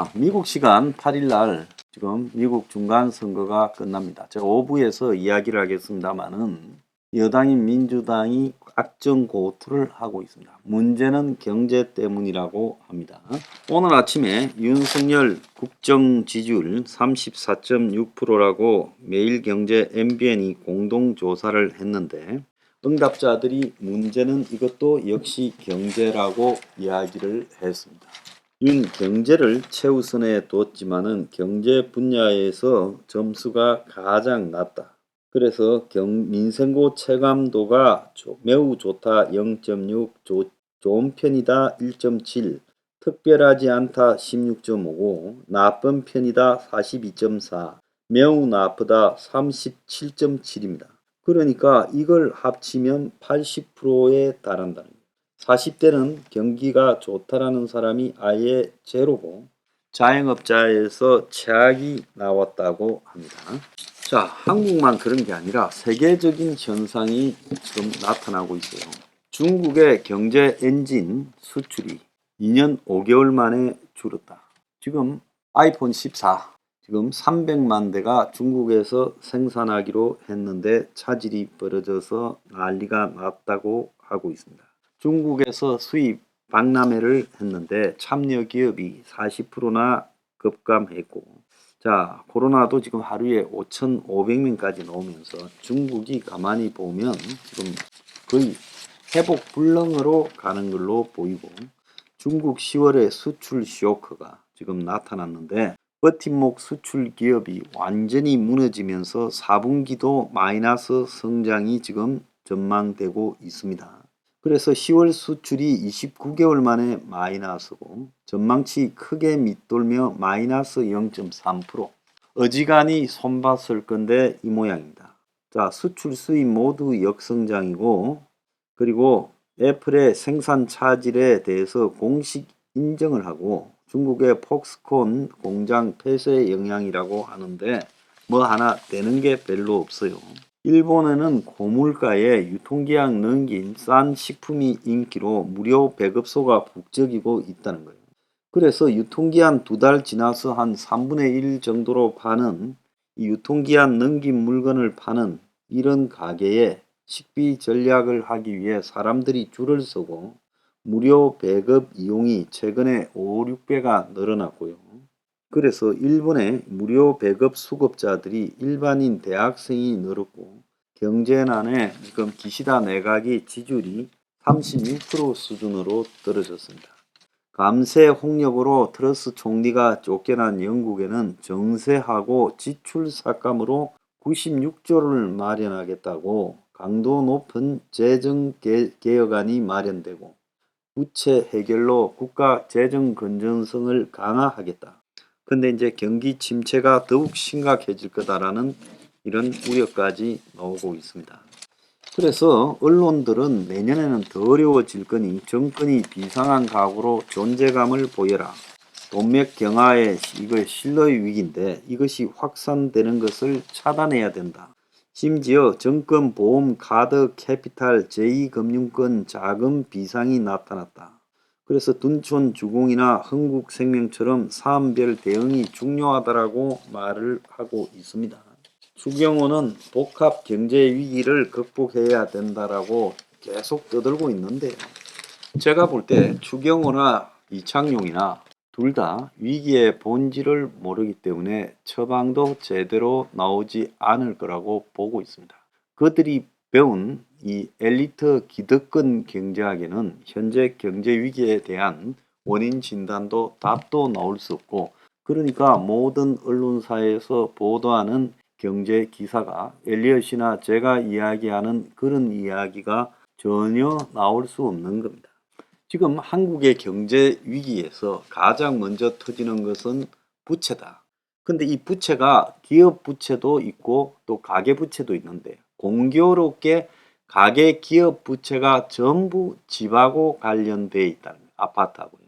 자, 미국 시간 8일 날 지금 미국 중간 선거가 끝납니다. 제가 오부에서 이야기를 하겠습니다만은 여당인 민주당이 악정고투를 하고 있습니다. 문제는 경제 때문이라고 합니다. 오늘 아침에 윤석열 국정 지지율 34.6%라고 매일경제 MBN이 공동조사를 했는데 응답자들이 문제는 이것도 역시 경제라고 이야기를 했습니다. 윤 경제를 최우선에 뒀지만은 경제 분야에서 점수가 가장 낮다. 그래서 민생고 체감도가 매우 좋다 0.6, 좋은 편이다 1.7, 특별하지 않다 16.5고 나쁜 편이다 42.4, 매우 나쁘다 37.7입니다. 그러니까 이걸 합치면 80%에 달한다는 거예요. 40대는 경기가 좋다라는 사람이 아예 제로고 자영업자에서 최악이 나왔다고 합니다. 자, 한국만 그런 게 아니라 세계적인 현상이 지금 나타나고 있어요. 중국의 경제 엔진 수출이 2년 5개월 만에 줄었다. 지금 아이폰 14 지금 300만 대가 중국에서 생산하기로 했는데 차질이 벌어져서 난리가 났다고 하고 있습니다. 중국에서 수입 박람회를 했는데 참여 기업이 40%나 급감했고, 자, 코로나도 지금 하루에 5,500명까지 나오면서 중국이 가만히 보면 지금 거의 회복 불능으로 가는 걸로 보이고, 중국 10월에 수출 쇼크가 지금 나타났는데 버팀목 수출 기업이 완전히 무너지면서 4분기도 마이너스 성장이 지금 전망되고 있습니다. 그래서 10월 수출이 29개월 만에 마이너스고 전망치 크게 밑돌며 마이너스 0.3%. 어지간히 손봤을 건데 이 모양입니다. 자, 수출 수입 모두 역성장이고 그리고 애플의 생산 차질에 대해서 공식 인정을 하고 중국의 폭스콘 공장 폐쇄 영향이라고 하는데 뭐 하나 되는 게 별로 없어요. 일본에는 고물가에 유통기한 넘긴 싼 식품이 인기로 무료 배급소가 북적이고 있다는 거예요. 그래서 유통기한 2달 지나서 한 3분의 1 정도로 파는 이 유통기한 넘긴 물건을 파는 이런 가게에 식비 전략을 하기 위해 사람들이 줄을 서고 무료 배급 이용이 최근에 5, 6배가 늘어났고요. 그래서 일본의 무료 배급 수급자들이 일반인 대학생이 늘었고 경제난에 지금 기시다 내각이 지지율이 36% 수준으로 떨어졌습니다. 감세 홍역으로 트러스 총리가 쫓겨난 영국에는 정세하고 지출 삭감으로 96조를 마련하겠다고 강도 높은 재정 개혁안이 마련되고 부채 해결로 국가 재정 건전성을 강화하겠다. 근데 이제 경기 침체가 더욱 심각해질 거다라는 이런 우려까지 나오고 있습니다. 그래서 언론들은 내년에는 더 어려워질 거니 정권이 비상한 각오로 존재감을 보여라. 동맥 경화의 이거 신뢰의 위기인데 이것이 확산되는 것을 차단해야 된다. 심지어 정권 보험 카드 캐피탈 제2금융권 자금 비상이 나타났다. 그래서 둔촌주공이나 흥국생명처럼 사안별 대응이 중요하다라고 말을 하고 있습니다. 추경호는 복합 경제 위기를 극복해야 된다라고 계속 떠들고 있는데 제가 볼 때 추경호나 이창용이나 둘 다 위기의 본질을 모르기 때문에 처방도 제대로 나오지 않을 거라고 보고 있습니다. 그들이 배운 이 엘리트 기득권 경제학에는 현재 경제 위기에 대한 원인 진단도 답도 나올 수 없고 그러니까 모든 언론사에서 보도하는 경제 기사가 엘리엇이나 제가 이야기하는 그런 이야기가 전혀 나올 수 없는 겁니다. 지금 한국의 경제 위기에서 가장 먼저 터지는 것은 부채다. 근데 이 부채가 기업 부채도 있고 또 가계 부채도 있는데 공교롭게 가계 기업 부채가 전부 집하고 관련되어 있다는 거예요. 아파트하고요.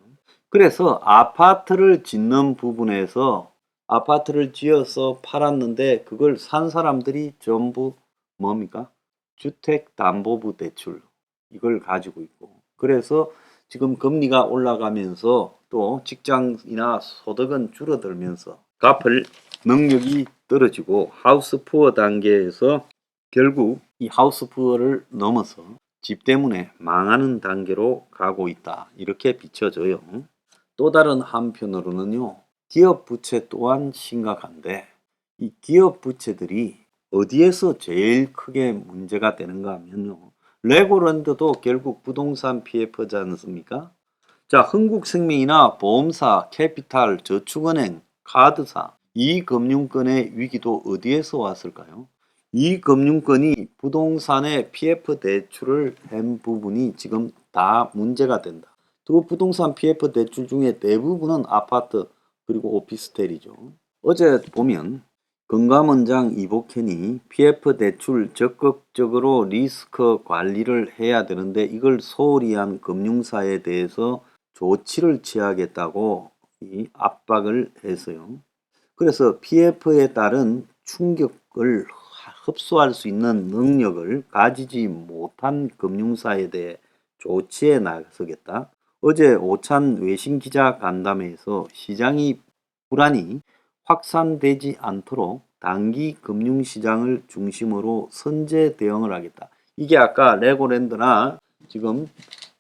그래서 아파트를 짓는 부분에서 아파트를 지어서 팔았는데 그걸 산 사람들이 전부 뭡니까? 주택담보부 대출 이걸 가지고 있고 그래서 지금 금리가 올라가면서 또 직장이나 소득은 줄어들면서 갚을 능력이 떨어지고 하우스푸어 단계에서 결국 이 하우스푸어를 넘어서 집 때문에 망하는 단계로 가고 있다. 이렇게 비춰져요. 또 다른 한편으로는요. 기업 부채 또한 심각한데 이 기업 부채들이 어디에서 제일 크게 문제가 되는가 하면요. 레고랜드도 결국 부동산 PF지 않습니까? 자, 흥국생명이나 보험사, 캐피탈, 저축은행, 카드사, 이 금융권의 위기도 어디에서 왔을까요? 이 금융권이 부동산의 PF 대출을 한 부분이 지금 다 문제가 된다. 또 부동산 PF 대출 중에 대부분은 아파트 그리고 오피스텔이죠. 어제 보면 금감원장 이복현이 PF 대출 적극적으로 리스크 관리를 해야 되는데 이걸 소홀히 한 금융사에 대해서 조치를 취하겠다고 이 압박을 했어요. 그래서 PF에 따른 충격을 흡수할 수 있는 능력을 가지지 못한 금융사에 대해 조치에 나서겠다. 어제 오찬 외신 기자 간담회에서 시장이 불안이 확산되지 않도록 단기 금융시장을 중심으로 선제 대응을 하겠다. 이게 아까 레고랜드나 지금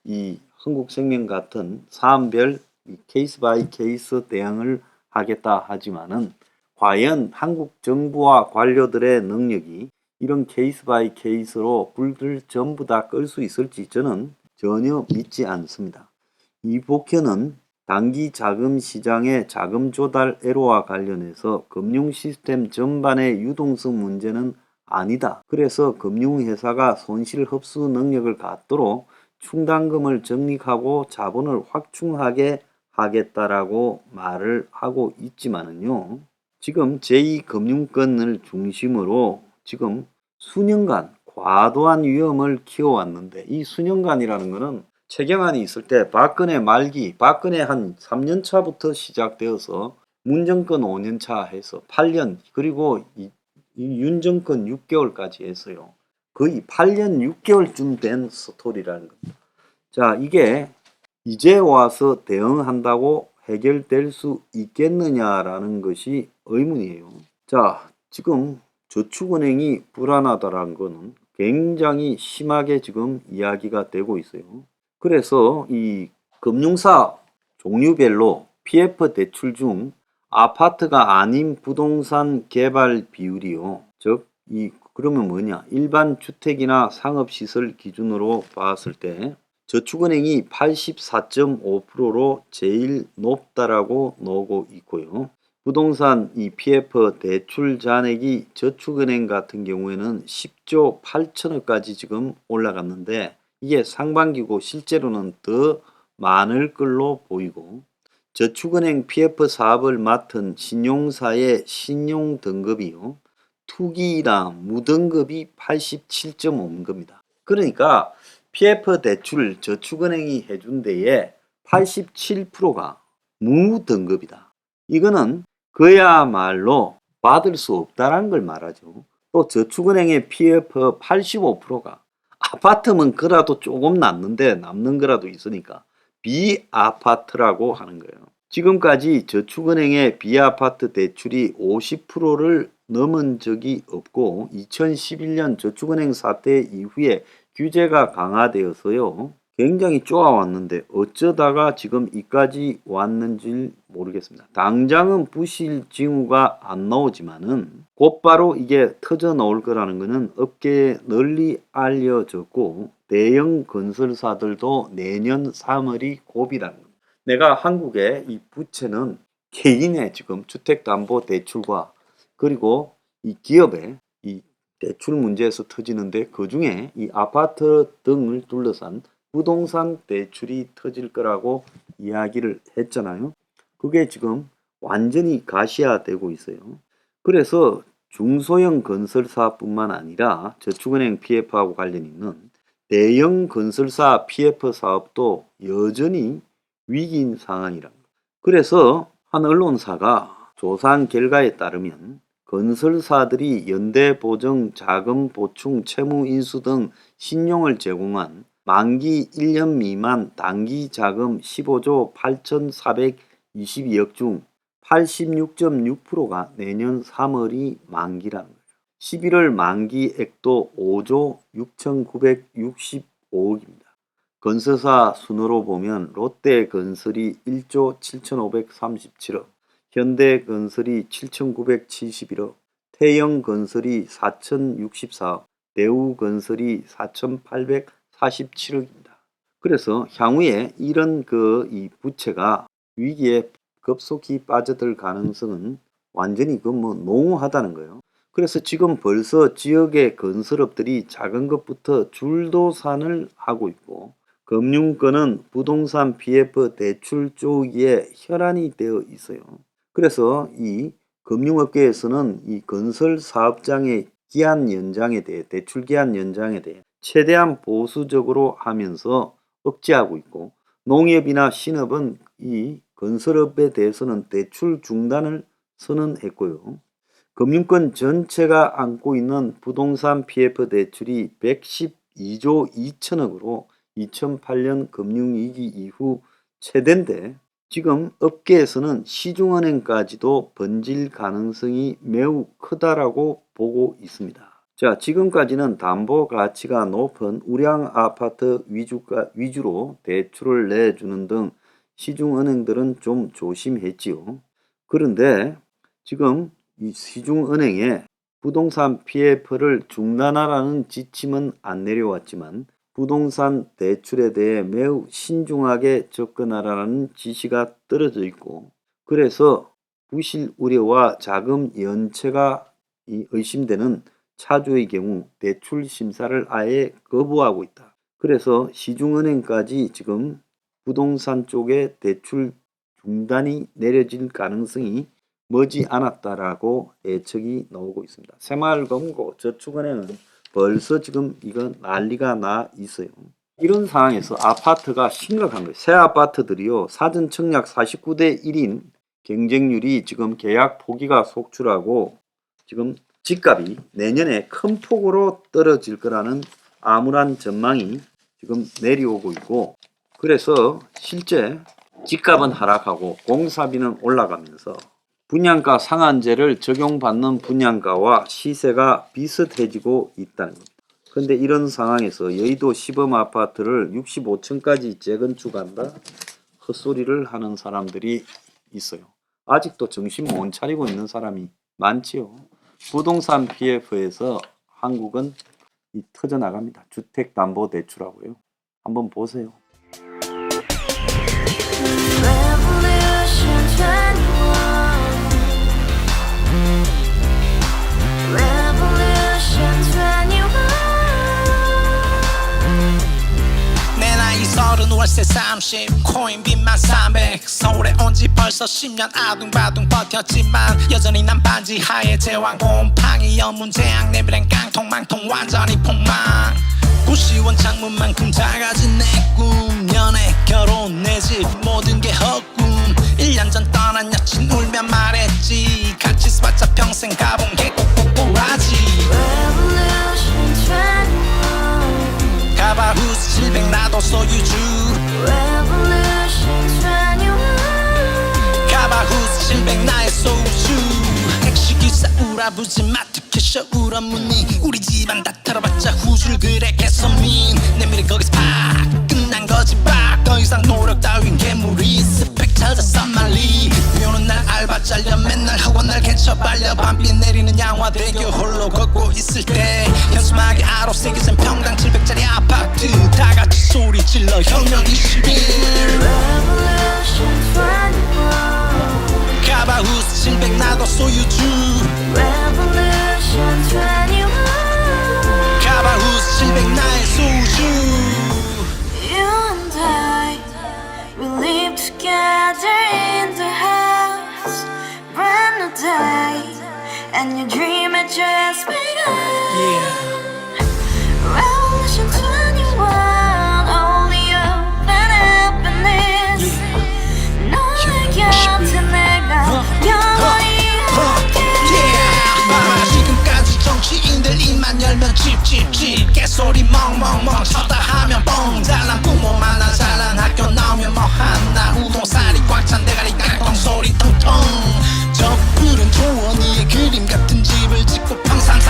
이 흥국생명 같은 사안별 케이스 바이 케이스 대응을 하겠다 하지만은 과연 한국 정부와 관료들의 능력이 이런 케이스 바이 케이스로 불들 전부 다 끌 수 있을지 저는 전혀 믿지 않습니다. 이복현은 단기 자금 시장의 자금 조달 애로와 관련해서 금융 시스템 전반의 유동성 문제는 아니다. 그래서 금융회사가 손실 흡수 능력을 갖도록 충당금을 적립하고 자본을 확충하게 하겠다라고 말을 하고 있지만은요. 지금 제2금융권을 중심으로 지금 수년간 과도한 위험을 키워왔는데 이 수년간이라는 것은 최경환이 있을 때 박근혜 말기, 박근혜 한 3년 차부터 시작되어서 문정권 5년 차 해서 8년 그리고 이 윤정권 6개월까지 했어요. 거의 8년 6개월쯤 된 스토리라는 겁니다. 자, 이게 이제 와서 대응한다고 해결될 수 있겠느냐라는 것이 의문이에요. 자, 지금 저축은행이 불안하다라는 것은 굉장히 심하게 지금 이야기가 되고 있어요. 그래서 이 금융사 종류별로 PF 대출 중 아파트가 아닌 부동산 개발 비율이요. 즉, 그러면 뭐냐? 일반 주택이나 상업시설 기준으로 봤을 때 저축은행이 84.5%로 제일 높다라고 나오고 있고요. 부동산 이 PF 대출 잔액이 저축은행 같은 경우에는 10조 8천억까지 지금 올라갔는데 이게 상반기고 실제로는 더 많을 걸로 보이고 저축은행 PF 사업을 맡은 신용사의 신용 등급이요. 투기나 무등급이 87.5인 겁니다. 그러니까 PF 대출 저축은행이 해준 데에 87%가 무등급이다. 이거는 그야말로 받을 수 없다는 걸 말하죠. 또 저축은행의 PF 85%가 아파트면 그라도 조금 남는 거라도 있으니까 비아파트라고 하는 거예요. 지금까지 저축은행의 비아파트 대출이 50%를 넘은 적이 없고 2011년 저축은행 사태 이후에 규제가 강화되어서요. 굉장히 좋아왔는데 어쩌다가 지금 이까지 왔는지 모르겠습니다. 당장은 부실 징후가 안 나오지만은 곧바로 이게 터져 나올 거라는 것은 업계에 널리 알려졌고 대형 건설사들도 내년 3월이 고비라는 겁니다. 내가 한국의 이 부채는 개인의 지금 주택담보대출과 그리고 이 기업의 이 대출 문제에서 터지는데 그 중에 이 아파트 등을 둘러싼 부동산 대출이 터질 거라고 이야기를 했잖아요. 그게 지금 완전히 가시화되고 있어요. 그래서 중소형 건설사뿐만 아니라 저축은행 PF하고 관련 있는 대형 건설사 PF 사업도 여전히 위기인 상황이랍니다. 그래서 한 언론사가 조사한 결과에 따르면 건설사들이 연대보증, 자금보충, 채무인수 등 신용을 제공한 만기 1년 미만 단기 자금 15조 8,422억 중 86.6%가 내년 3월이 만기라는 거예요. 11월 만기액도 5조 6,965억입니다. 건설사 순으로 보면 롯데건설이 1조 7,537억, 현대건설이 7,971억, 태영건설이 4,064억, 대우건설이 4,847억입니다. 그래서 향후에 이런 이 부채가 위기에 급속히 빠져들 가능성은 완전히 농후하다는 거예요. 그래서 지금 벌써 지역의 건설업들이 작은 것부터 줄도산을 하고 있고, 금융권은 부동산 PF 대출 쪼기에 혈안이 되어 있어요. 그래서 이 금융업계에서는 이 건설 사업장의 기한 연장에 대해, 대출 기한 연장에 대해 최대한 보수적으로 하면서 억제하고 있고, 농협이나 신업은 이 건설업에 대해서는 대출 중단을 선언했고요. 금융권 전체가 안고 있는 부동산 PF 대출이 112조 2천억으로 2008년 금융위기 이후 최대인데, 지금 업계에서는 시중은행까지도 번질 가능성이 매우 크다라고 보고 있습니다. 자, 지금까지는 담보 가치가 높은 우량 아파트 위주로 대출을 내주는 등 시중은행들은 좀 조심했지요. 그런데 지금 이 시중은행에 부동산 PF를 중단하라는 지침은 안 내려왔지만 부동산 대출에 대해 매우 신중하게 접근하라는 지시가 떨어져 있고, 그래서 부실 우려와 자금 연체가 의심되는 차주의 경우 대출 심사를 아예 거부하고 있다. 그래서 시중은행까지 지금 부동산 쪽에 대출 중단이 내려질 가능성이 머지 않았다라고 예측이 나오고 있습니다. 새마을금고, 저축은행은 벌써 지금 이건 난리가 나 있어요. 이런 상황에서 아파트가 심각한 거예요. 새 아파트들이요, 사전 청약 49대 1인 경쟁률이 지금 계약 포기가 속출하고 지금 집값이 내년에 큰 폭으로 떨어질 거라는 암울한 전망이 지금 내려오고 있고, 그래서 실제 집값은 하락하고 공사비는 올라가면서 분양가 상한제를 적용받는 분양가와 시세가 비슷해지고 있다는 겁니다. 그런데 이런 상황에서 여의도 시범 아파트를 65층까지 재건축한다? 헛소리를 하는 사람들이 있어요. 아직도 정신 못 차리고 있는 사람이 많지요. 부동산 PF에서 한국은 터져나갑니다. 주택담보대출하고요. 한번 보세요. 월세 30 코인빚만 300 서울에 온지 벌써 10년 아둥바둥 버텼지만 여전히 난 반지 하에 제왕 곰팡이 연문제약 내비랑 깡통망통 완전히 폭망 90원 창문만큼 작아진 내 꿈 연애 결혼 내 집 모든 게 헛꿈 1년 전 떠난 여친 울며 말했지 같이 써봤자 평생 가본 게 꼭꼭꼭하지 가바후스 700 나도 소유주 가바후스 700 나의 소유주 택시기사 우라부지 마트 캐셔 울어문니 우리 집안 다 털어봤자 후줄 그래 개선민 내 미래 거기서 팍 끝난 거지 팍 더 이상 노력 따윈 괴물이 스펙 찾아서 말리 비오는 날 알바 잘려 맨날 학원 날 개쳐 빨려 밤비 내리는 양화대교 홀로 걷고 있을 때 현수막에 아로 새겨진 평당 700짜리 아파트 다같이 소리 질러 혁명 21 가바후스 700 나도 소유주 가바후스 700 나의 소유주 Together in the house, brand new day, and your dream had just begun. Revolution 21, only open happiness. 너의 곁에 내가 영원히 함께. 지금까지 정치 열면 집집집 깨소리 멍멍멍 쳤다 하면 뻥 잘난 부모 만나 잘난 학교 나오면 뭐 하나 우동살이 꽉 찬 대가리 깡통 소리 텅텅 저 푸른 초원위에 그림 같은 집을 짓고 평상